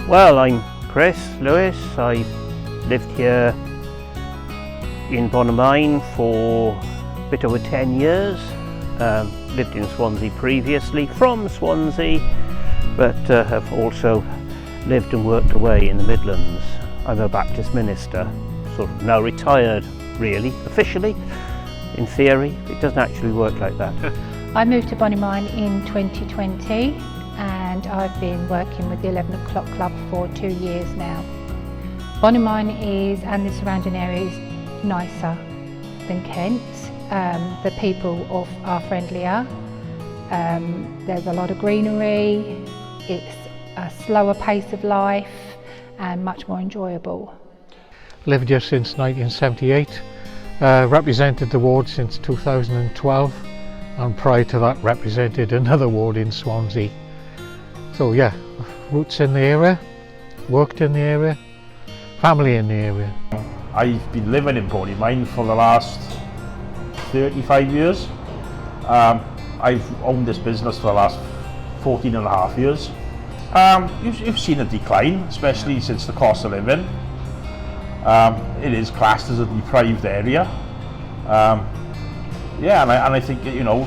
Well, I'm Chris Lewis. I've lived here in Bonymaen for a bit over 10 years. Lived in Swansea previously, from Swansea, but have also lived and worked away in the Midlands. I'm a Baptist minister, sort of now retired really, officially. In theory, it doesn't actually work like that. I moved to Bonymaen in 2020 and I've been working with the 11 o'clock club for 2 years now. Bonymaen and the surrounding area is nicer than Kent. The people are friendlier. There's a lot of greenery. It's a slower pace of life and much more enjoyable. Lived here since 1978. Represented the ward since 2012, and prior to that represented another ward in Swansea. So yeah, roots in the area, worked in the area, family in the area. I've been living in Bonymaen for the last 35 years. I've owned this business for the last 14 and a half years. You've seen a decline, especially since the cost of living. It is classed as a deprived area. Yeah, and I think, you know,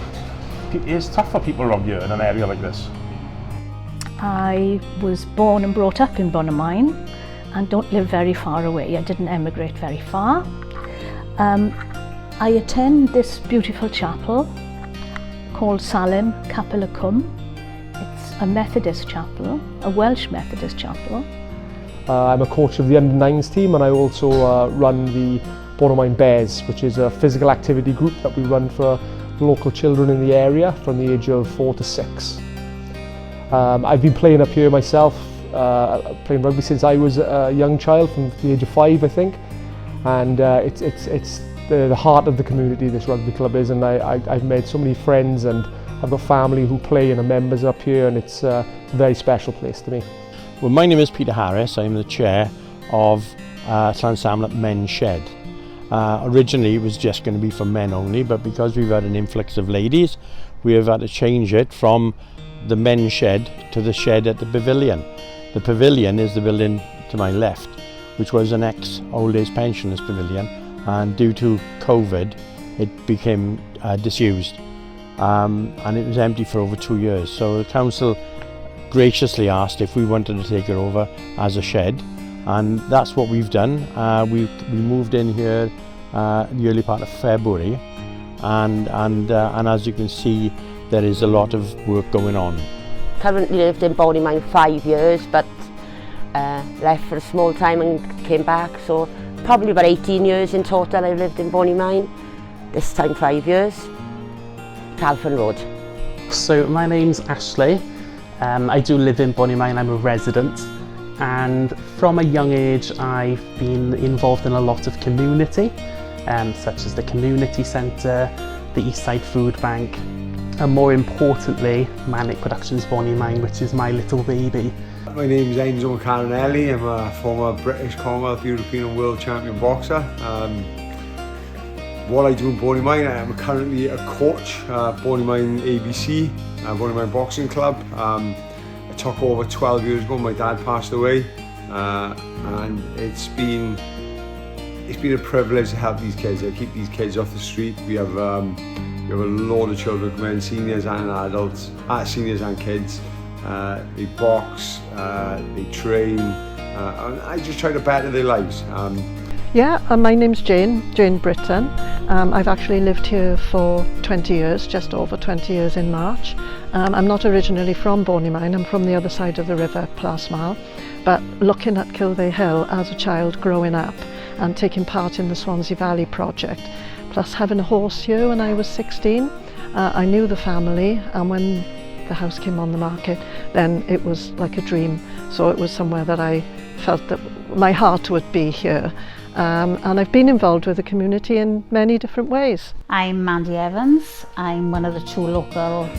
it's tough for people around here in an area like this. I was born and brought up in Bonymaen and don't live very far away. I didn't emigrate very far. I attend this beautiful chapel called Salem Capel y Cwm. It's a Methodist chapel, a Welsh Methodist chapel. I'm a coach of the under-9s team, and I also run the Bonymaen Bears, which is a physical activity group that we run for local children in the area from the age of 4 to 6. I've been playing up here myself, playing rugby since I was a young child, from the age of 5 I think, and it's the heart of the community, this rugby club is, and I've made so many friends, and I've got family who play and are members up here, and it's a very special place to me. Well, my name is Peter Harris. I'm the chair of Llansamlet Men's Shed. Originally it was just going to be for men only, but because we've had an influx of ladies, we have had to change it from the men's shed to the shed at the pavilion. The pavilion is the building to my left, which was an ex-old age pensioners pavilion, and due to COVID it became disused, and it was empty for over 2 years. So the council graciously asked if we wanted to take it over as a shed, and that's what we've done. We moved in here the early part of February, and as you can see, there is a lot of work going on. Currently lived in Bonymaen 5 years, but left for a small time and came back, so probably about 18 years in total I've lived in Bonymaen. This time 5 years. Calvin Road. So my name's Ashley. I do live in Bonymaen, I'm a resident, and from a young age I've been involved in a lot of community, such as the community centre, the Eastside Food Bank, and more importantly, Manic Productions Bonymaen, which is my little baby. My name is Enzo Macaronelli. I'm a former British, Commonwealth, European and World Champion boxer. What I do in Bonymaen, I am currently a coach at Bonymaen ABC, Bonymaen Boxing Club. I took over 12 years ago, my dad passed away, and it's been a privilege to help these kids. I keep these kids off the street. We have a load of children come in, seniors and adults, seniors and kids. They box, they train, and I just try to better their lives. My name's Jane Britton. I've actually lived here for 20 years, just over 20 years in March. I'm not originally from Bonymaen, I'm from the other side of the river, Plasmal, but looking at Kilvey Hill as a child growing up and taking part in the Swansea Valley project, plus having a horse here when I was 16, I knew the family, and when the house came on the market, then it was like a dream. So it was somewhere that I felt that my heart would be here. And I've been involved with the community in many different ways. I'm Mandy Evans. I'm one of the 2 local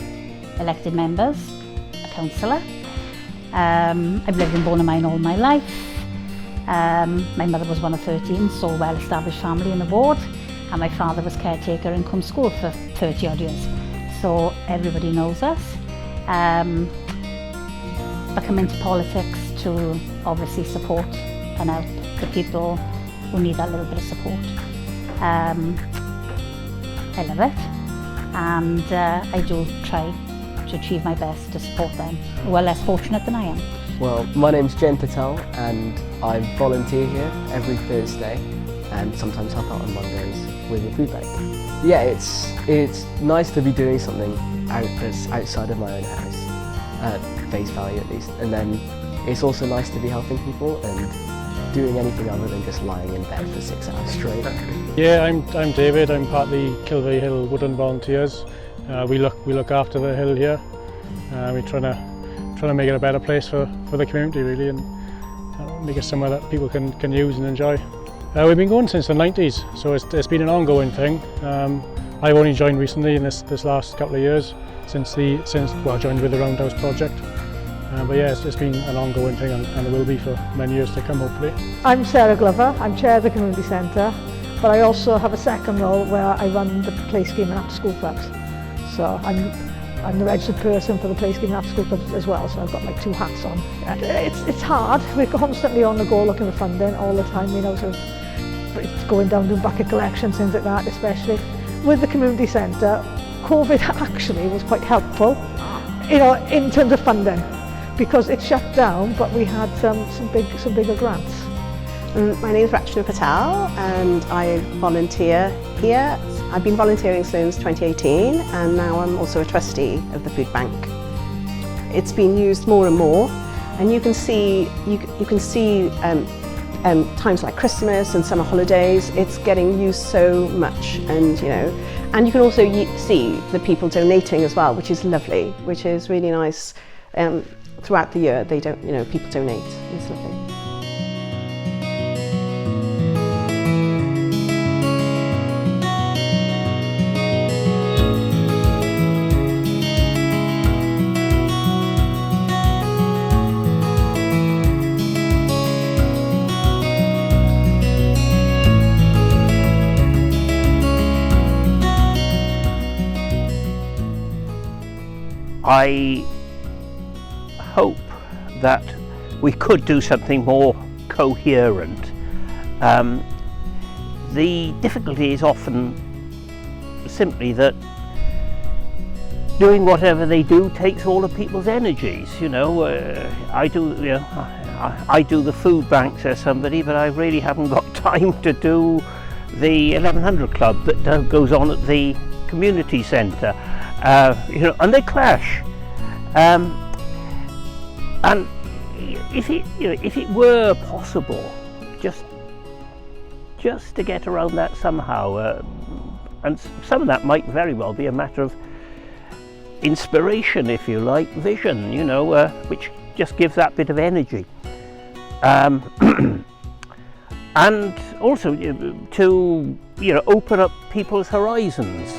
elected members, a councillor. I've lived in Bonymaen all my life. My mother was one of 13, so well-established family in the ward, and my father was caretaker in Cum School for 30 odd years. So everybody knows us. I come into politics to obviously support and help the people who need that little bit of support. I love it, and I do try to achieve my best to support them who are less fortunate than I am. Well, my name's Jen Patel and I volunteer here every Thursday and sometimes help out on Mondays with the food bank. Yeah, it's nice to be doing something that's outside of my own house, at face value at least, and then it's also nice to be helping people and doing anything other than just lying in bed for 6 hours straight. Yeah, I'm David. I'm part of the Kilvey Hill Woodland Volunteers. We look after the hill here. We're trying to make it a better place for the community really, and make it somewhere that people can use and enjoy. We've been going since the 90s, so it's been an ongoing thing. I've only joined recently in this last couple of years since I joined with the Roundhouse project. But yeah, it's been an ongoing thing, and it will be for many years to come, hopefully. I'm Sarah Glover, I'm chair of the community centre, but I also have a second role where I run the play scheme and after school clubs. So I'm the registered person for the play scheme and after school clubs as well, so I've got like 2 hats on. It's hard, we're constantly on the go looking for funding all the time, you know, so it's going down doing bucket collections, things like that, especially. With the community centre, COVID actually was quite helpful, you know, in terms of funding, because it shut down, but we had some bigger grants. My name is Rachna Patel and I volunteer here. I've been volunteering since 2018 and now I'm also a trustee of the food bank. It's been used more and more, and you can see times like Christmas and summer holidays, it's getting used so much, and you can also see the people donating as well, which is lovely, which is really nice. Throughout the year, people donate. It's lovely. I hope that we could do something more coherent. The difficulty is often simply that doing whatever they do takes all of people's energies. I do the food bank, says somebody, but I really haven't got time to do the 1100 club that goes on at the community centre. And they clash. And if it were possible, just to get around that somehow, and some of that might very well be a matter of inspiration, if you like, vision, which just gives that bit of energy, and also to open up people's horizons.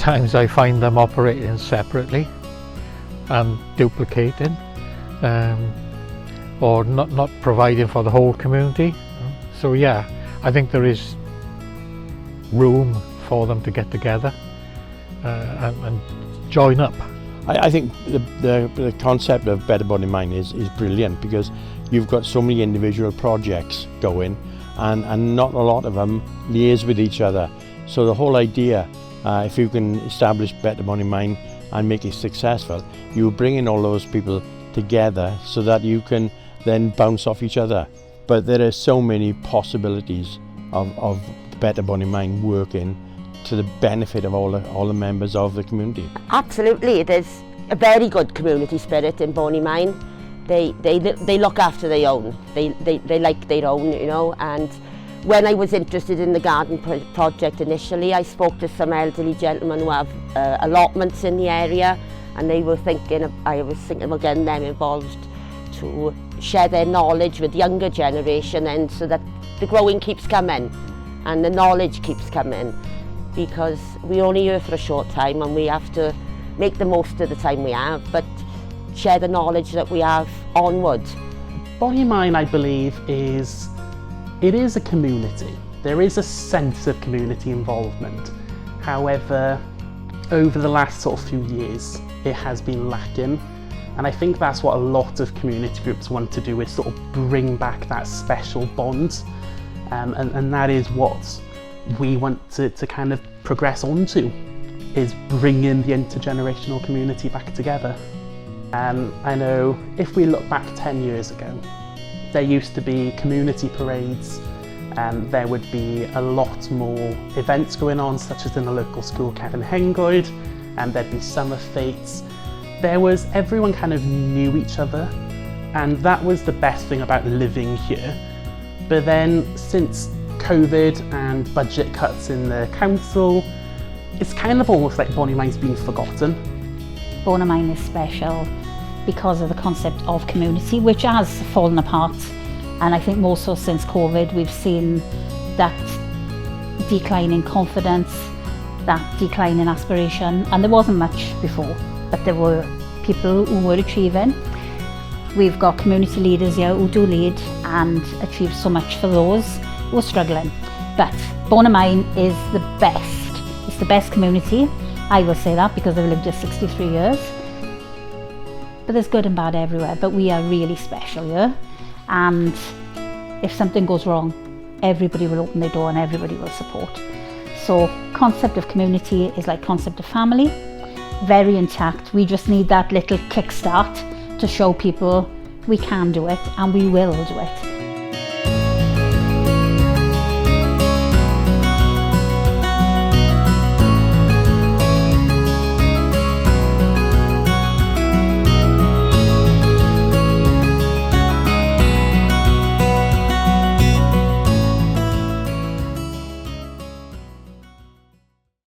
times I find them operating separately and duplicating, or not providing for the whole community. So yeah, I think there is room for them to get together and join up. I think the concept of Better Bonymaen is brilliant, because you've got so many individual projects going, and not a lot of them liaise with each other. So the whole idea, if you can establish Better Bonymaen and make it successful, you bring in all those people together so that you can then bounce off each other. But there are so many possibilities of Better Bonymaen working to the benefit of all the members of the community. Absolutely, there's a very good community spirit in Bonymaen. They look after their own. They like their own, you know. And when I was interested in the garden project initially, I spoke to some elderly gentlemen who have allotments in the area, and they were I was thinking about getting them involved to share their knowledge with younger generation, and so that the growing keeps coming and the knowledge keeps coming, because we're only here for a short time and we have to make the most of the time we have, but share the knowledge that we have onward. Bonymaen, I believe, is a community. There is a sense of community involvement. However, over the last sort of few years, it has been lacking. And I think that's what a lot of community groups want to do, is sort of bring back that special bond. And that is what we want to kind of progress onto, is bringing the intergenerational community back together. I know if we look back 10 years ago, there used to be community parades, there would be a lot more events going on, such as in the local school Kevin Hengoed, and there'd be summer fetes. Everyone kind of knew each other, and that was the best thing about living here. But then since COVID and budget cuts in the council, it's kind of almost like Bonymaen's been forgotten. Bonymaen is special because of the concept of community, which has fallen apart. And I think more so since COVID, we've seen that decline in confidence, that decline in aspiration. And there wasn't much before, but there were people who were achieving. We've got community leaders here who do lead and achieve so much for those who are struggling. But Bonymaen is the best. It's the best community. I will say that because I've lived here 63 years. But there's good and bad everywhere, but we are really special here. And if something goes wrong, everybody will open their door and everybody will support. So concept of community is like concept of family, very intact. We just need that little kickstart to show people we can do it and we will do it.